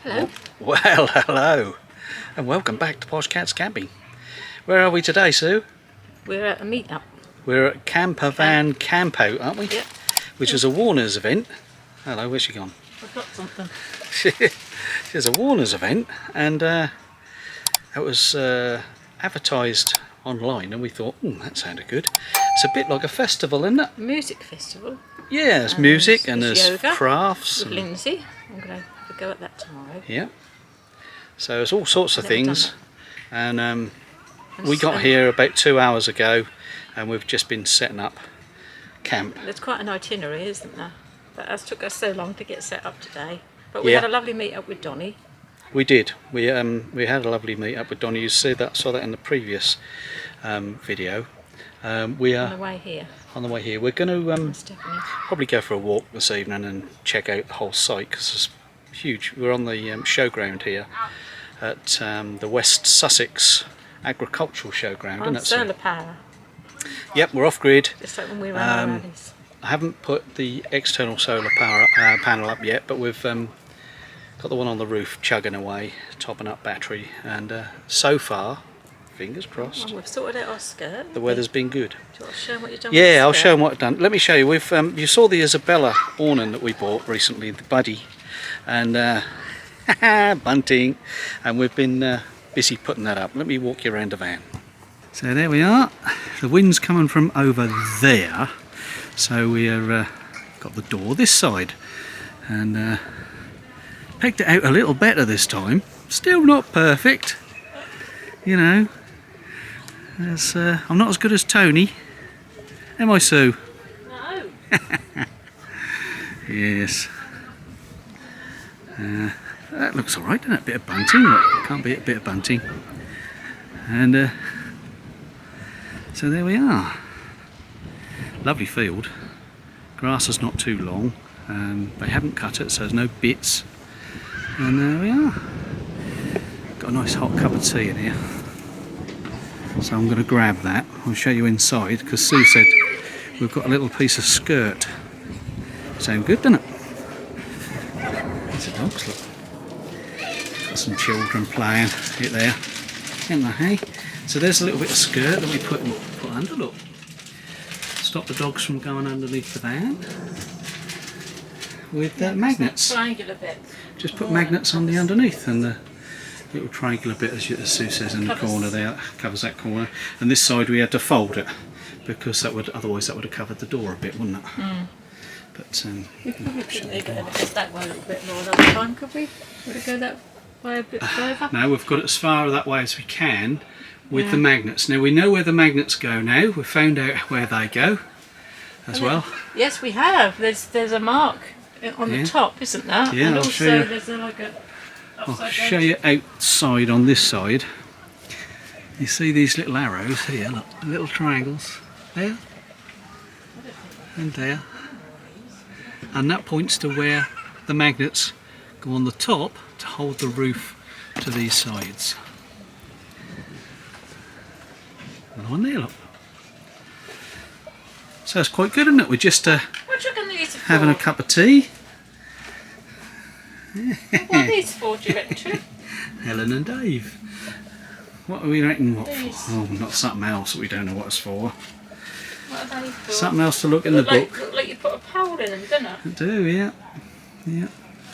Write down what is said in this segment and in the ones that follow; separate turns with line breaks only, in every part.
Hello.
Well, hello, and welcome back to Poshcats Camping. Where are we today, Sue?
We're at a meet-up.
We're at Campervan Campout, aren't we?
Yep.
Which is a Warner's event. Hello, where's she gone?
I've got something.
It's a Warner's event, and it was advertised online, and we thought, that sounded good. It's a bit like a festival, isn't it?
Music festival.
Yeah, there's music and
there's
there's
yoga
crafts.
with Lindsay. I'm going to have a go at that tomorrow.
Yeah. So there's all sorts of
Never done
things, and we got here about 2 hours ago, and we've just been setting up camp.
There's quite an itinerary, isn't there? But it took us so long to get set up today. But we
Yeah.
had a lovely meet-up with Donnie.
We did. We had a lovely meet up with Donnie. You saw that in the previous video. We are
On the way here.
on the way here. We're going to
Stephanie.
probably go for a walk this evening and check out the whole site because it's huge. We're on the showground here at the West Sussex Agricultural Showground,
On
isn't it?
solar power.
Yep, we're off grid.
Just like when we ran our rallies.
I haven't put the external solar power panel up yet, but we've got the one on the roof chugging away, topping up battery, and so far, fingers crossed,
Oh, we've sorted out our skirt.
the weather's been good.
Do you want to show them what you've done?
Yeah, I'll
with the
show
skirt?
them what I've done. Let me show you. We've you saw the Isabella awning that we bought recently, the Buddy, and bunting, and we've been busy putting that up. Let me walk you around the van. So there we are. The wind's coming from over there, so we're got the door this side, and pegged it out a little better this time. Still not perfect, you know. I'm not as good as Tony. Am I, Sue?
No.
Yes. That looks alright, doesn't it? A bit of bunting. Look, can't beat a bit of bunting. And so there we are. Lovely field. Grass is not too long. They haven't cut it, so there's no bits. And there we are. Got a nice hot cup of tea in here. So I'm going to grab that. I'll show you inside because Sue said we've got a little piece of skirt. Sound good, doesn't it? There's the dogs, look. Got some children playing it there. Isn't there, hey? So there's a little bit of skirt that we put under, look. Stop the dogs from going underneath the van. With magnets.
Triangular bit.
Just put magnets on the underneath, and the little triangular bit, as Sue says, in the corner there, covers that corner. And this side we had to fold it because otherwise that would have covered the door a bit, wouldn't it? Mm. But
We probably couldn't leave it just that way a little bit more another time, could we? Would it go that way a bit further?
no, we've got it as far that way as we can with the magnets. Now we know where the magnets go now. We've found out where they go as well.
Yes, we have. There's a mark on the top, isn't there?
Yeah,
and
I'll
also
show you.
there's like a
I'll show you outside on this side. You see these little arrows here, look, little triangles there and there, and that points to where the magnets go on the top to hold the roof to these sides. And on there, look. So it's quite good, isn't it? We're just
what do you reckon these are for?
having a cup of tea.
What are these for, do you reckon, True?
Helen and Dave. What are we reckon? What
These.
for? Oh, not something else that we don't know what it's for.
What are they for?
Something else to look in the book.
Look like you put a pole in them, don't it?
I do, yeah. Yeah.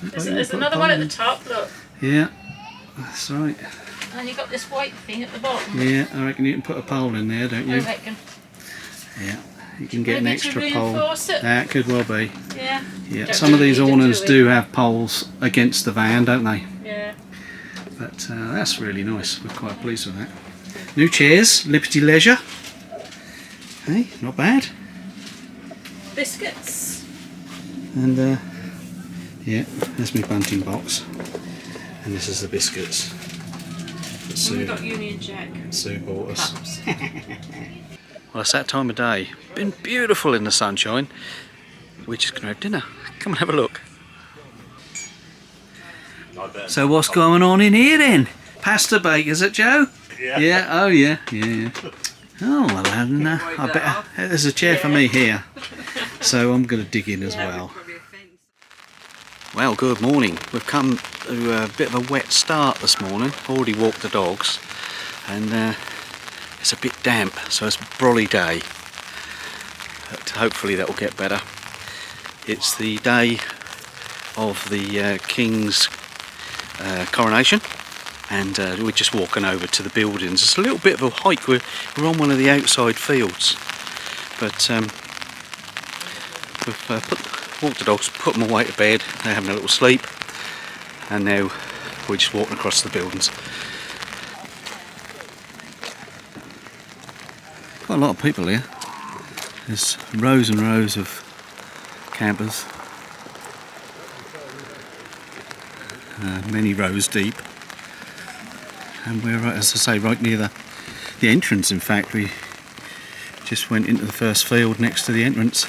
There's another one at the top, look.
Yeah, that's right.
And you've got this white thing at the bottom.
Yeah, I reckon you can put a pole in there, don't
I
you?
reckon.
Yeah, you can get an
Maybe to
extra pole.
reinforce it?
That could well be.
Yeah.
Yeah,
Don't
some of
really
these
need to
awnings
do
do
it.
have poles against the van, don't they?
Yeah.
But that's really nice. We're quite pleased with that. New chairs, Liberty Leisure. Hey, not bad.
Biscuits.
And yeah, there's my bunting box, and this is the biscuits that
And we've got Union Jack
Sue bought us.
cups.
Well, it's that time of day. Been beautiful in the sunshine. We're just going to have dinner. Come and have a look. So what's going on in here then? Pasta bake, is it, Joe?
Yeah.
Yeah. Oh yeah. Yeah. Oh well, then, I better. There's a chair for me here, so I'm going to dig in as well. Well, good morning. We've come to a bit of a wet start this morning. Already walked the dogs, and it's a bit damp, so it's a brolly day. But hopefully that will get better. It's the day of the King's coronation, and we're just walking over to the buildings. It's a little bit of a hike. We're on one of the outside fields, but we've walked the dogs, put them away to bed. They're having a little sleep, and now we're just walking across the buildings. Quite a lot of people here. There's rows and rows of campers, many rows deep, and we're, as I say, right near the entrance. In fact, we just went into the first field next to the entrance.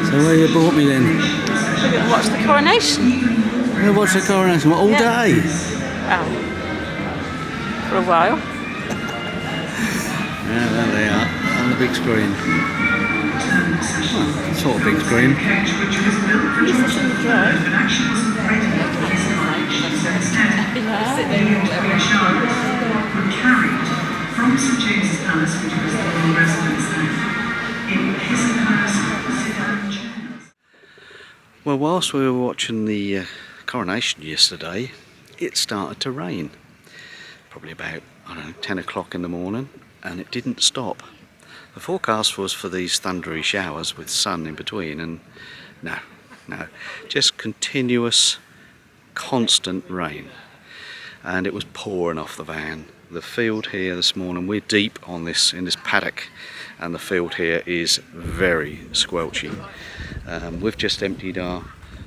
So where you brought me then?
We're going to watch the coronation.
We'll watch the coronation all day?
Well, for a while.
Yeah, there they are, on the big screen. Well, sort of big screen.
Is this in the drive?
From St James's Palace, which was the royal residence in Kensington.
Well, whilst we were watching the coronation yesterday, it started to rain. Probably about, I don't know, 10 o'clock in the morning, and it didn't stop. The forecast was for these thundery showers with sun in between, and no, just continuous, constant rain. And it was pouring off the van. The field here this morning, we're deep on this, in this paddock, and the field here is very squelchy. We've just emptied our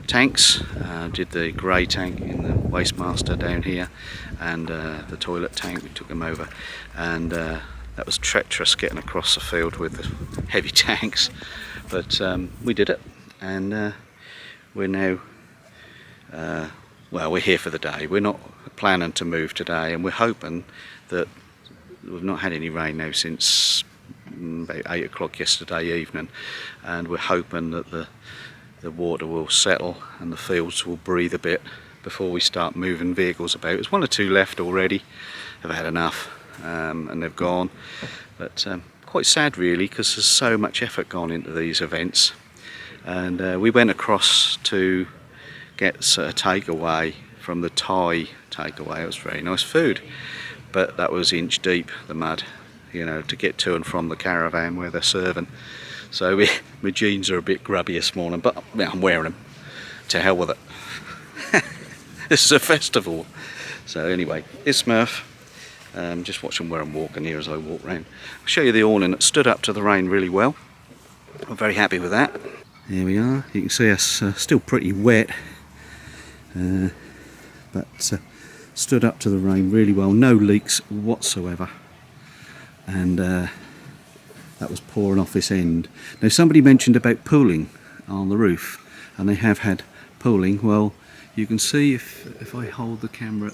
tanks, did the grey tank in the Wastemaster down here, and the toilet tank, we took them over, and that was treacherous getting across the field with the heavy tanks, but we did it, and we're now, well, we're here for the day. We're not planning to move today, and we're hoping that we've not had any rain now since about 8 o'clock yesterday evening, and we're hoping that the water will settle and the fields will breathe a bit before we start moving vehicles about. There's 1 or 2 left already, have had enough, and they've gone, but quite sad really, because there's so much effort gone into these events. And we went across to get a takeaway from the Thai takeaway. It was very nice food, but that was inch deep, the mud, you know, to get to and from the caravan where they're serving. So my jeans are a bit grubby this morning, but I'm wearing them. To hell with it. This is a festival. So anyway, it's Smurf. Just watching where I'm walking here as I walk round. I'll show you the awning that stood up to the rain really well. I'm very happy with that. Here we are. You can see us still pretty wet, but stood up to the rain really well. No leaks whatsoever, and that was pouring off this end. Now somebody mentioned about pooling on the roof, and they have had pooling. Well, you can see if I hold the camera,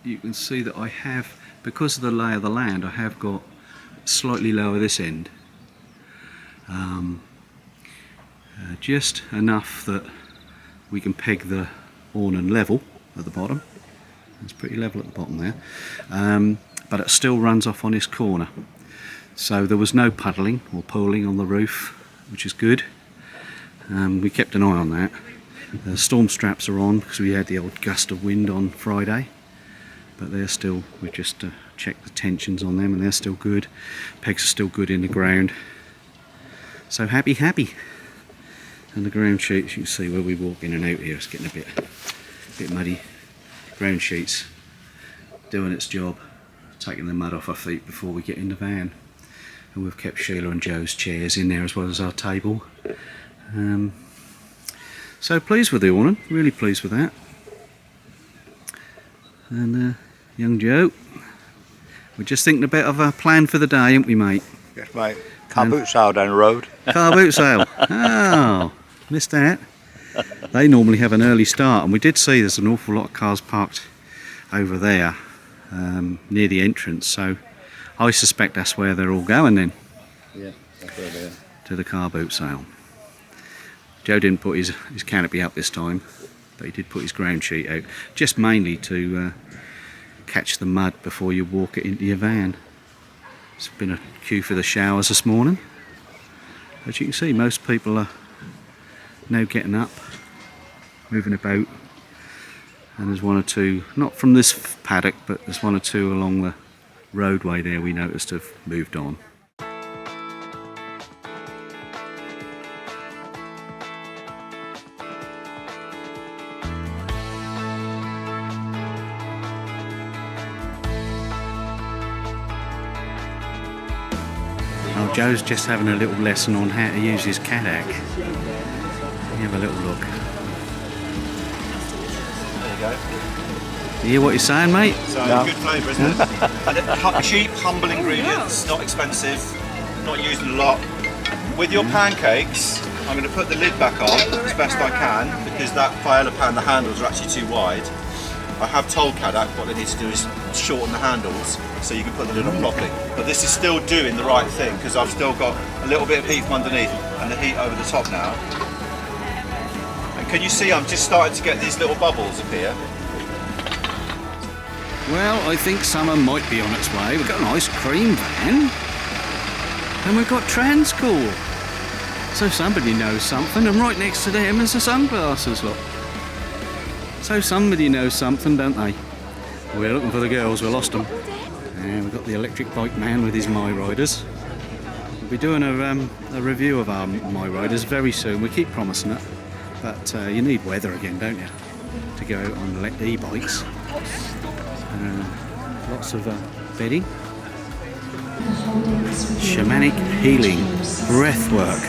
you can see that I have, because of the lay of the land, I have got slightly lower this end, just enough that we can peg the awning level at the bottom. It's pretty level at the bottom there, but it still runs off on this corner. So there was no puddling or pooling on the roof, which is good. We kept an eye on that. The storm straps are on because we had the old gust of wind on Friday, but they're still, we just checked the tensions on them and they're still good. Pegs are still good in the ground. So happy. And the ground sheets, you can see where we walk in and out here, it's getting a bit muddy. Ground sheets doing its job, taking the mud off our feet before we get in the van. And we've kept Sheila and Joe's chairs in there as well as our table. So pleased with the awning, really pleased with that. And young Joe, we're just thinking a bit of a plan for the day, aren't we, mate?
Yes, mate. Car boot sale down the road.
Car boot sale. Oh, missed that. They normally have an early start, and we did see there's an awful lot of cars parked over there near the entrance, so I suspect that's where they're all going then.
Yeah, that's where they are.
To the car boot sale. Joe didn't put his canopy up this time, but he did put his ground sheet out, just mainly to catch the mud before you walk it into your van. It's been a queue for the showers this morning. As you can see, most people are now getting up, moving about, and there's one or two, not from this paddock, but there's one or two along the roadway there we noticed have moved on. Oh, Joe's just having a little lesson on how to use his Kodak. Have a little look.
There you go.
You hear what you're saying, mate?
So good flavour, isn't it? Cheap, humble ingredients, not expensive, not using a lot. With your pancakes, I'm going to put the lid back on as best I can because that paella pan, the handles are actually too wide. I have told Kodak what they need to do is shorten the handles so you can put the lid on properly. But this is still doing the right thing because I've still got a little bit of heat from underneath and the heat over the top now. And can you see I'm just starting to get these little bubbles appear?
Well, I think summer might be on its way. We've got an ice cream van and we've got Transcool. So somebody knows something, and right next to them is the sunglasses, look. So somebody knows something, don't they? We're looking for the girls, we lost them. And we've got the electric bike man with his My Riders. We'll be doing a review of our My Riders very soon. We keep promising it, but you need weather again, don't you, to go out on e-bikes. Lots of bedding, shamanic healing, breathwork,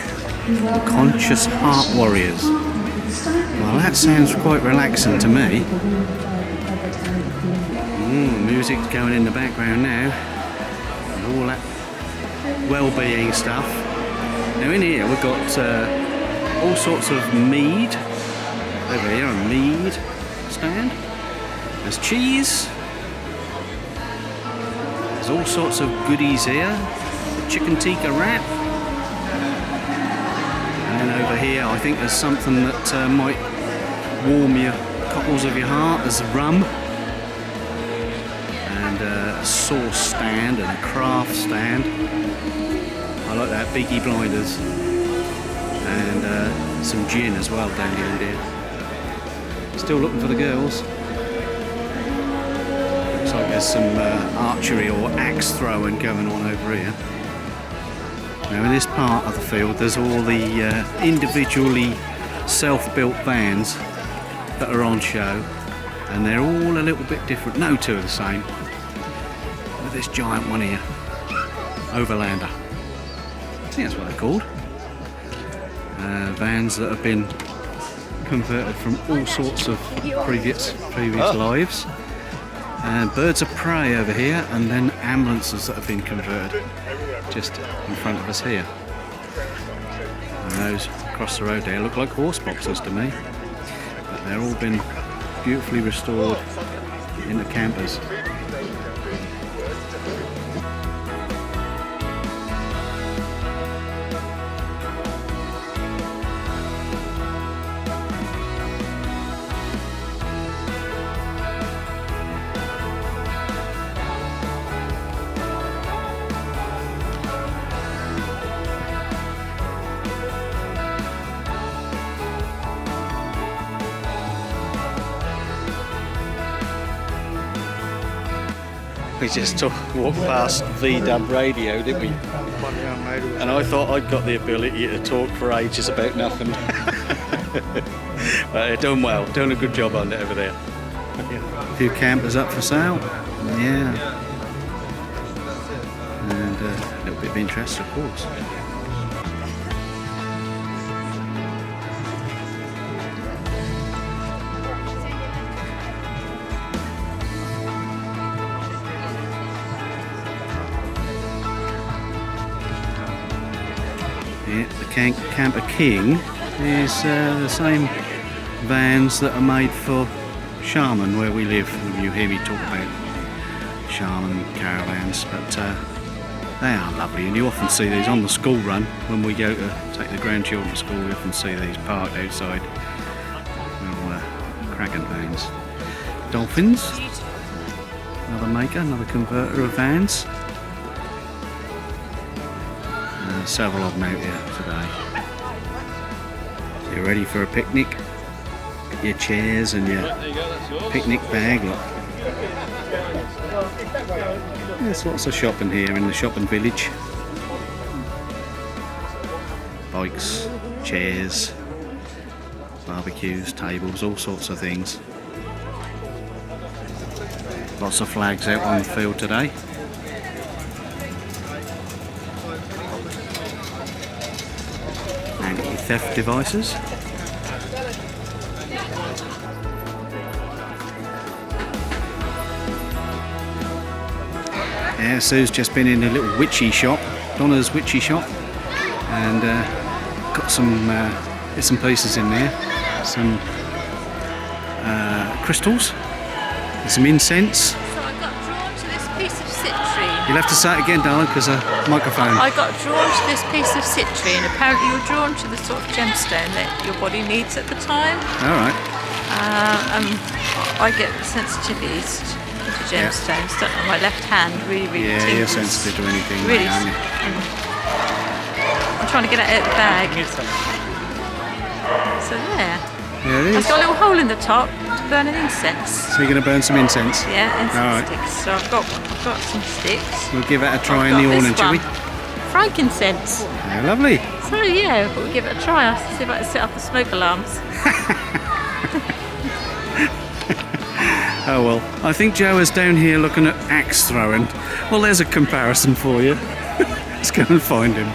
conscious heart warriors. Well, that sounds quite relaxing to me. Music's going in the background now, and all that well-being stuff. Now in here we've got all sorts of mead. Over here, a mead stand. There's cheese. There's all sorts of goodies here. Chicken tikka wrap. And then over here, I think there's something that might warm your cockles of your heart. There's rum. And a sauce stand and a craft stand. I like that, Beaky Blinders. And some gin as well down the end here. Still looking for the girls. Looks like there's some archery or axe throwing going on over here. Now in this part of the field there's all the individually self-built vans that are on show, and they're all a little bit different. No two are the same. With this giant one here, Overlander. I think that's what they're called. Vans that have been converted from all sorts of previous lives. And birds of prey over here, and then ambulances that have been converted just in front of us here. And those across the road there look like horse boxes to me, but they're all been beautifully restored into campers. We just walked past VW radio, didn't we? And I thought I'd got the ability to talk for ages about nothing. But they're doing well, doing a good job on it over there. A few campers up for sale, yeah. And a little bit of interest, of course. The Camper King is the same vans that are made for Shaman where we live. You hear me talk about Shaman caravans, but They are lovely, and you often see these on the school run when we go to take the grandchildren to school. We often see these parked outside. Little Kraken vans. Dolphins, another maker, another converter of vans. Several of them out here today. You're ready for a picnic? Get your chairs and your picnic bag. Look. There's lots of shopping here in the shopping village. Bikes, chairs, barbecues, tables, all sorts of things. Lots of flags out on the field today. Anti-theft devices. Yeah, Sue's just been in a little witchy shop, Donna's witchy shop, and got some bits and pieces in there, some crystals, and some incense.
So I got drawn to this piece of citrine.
You'll have to say it again, darling, because a microphone.
I got drawn to this piece of citrine. Apparently you're drawn to the sort of gemstone that your body needs at the time.
Alright.
I get sensitivities to gemstones, don't I? My left hand really
Yeah,
tingles.
you're sensitive to anything,
Really.
aren't you?
I'm trying to get it out of the bag. So there.
Yeah, it
It's
is.
got a little hole in the top to burn an incense.
So you're going to burn some incense?
Yeah, incense
Alright.
sticks. So I've got some sticks.
We'll give that a try
I've
in the
got
awning,
this
shall we?
one. Frankincense.
Yeah, lovely.
So yeah, we'll give it a try. I'll see if I can set up the smoke alarms.
Oh well, I think Joe is down here looking at axe throwing. Well, there's a comparison for you. Let's go and find him.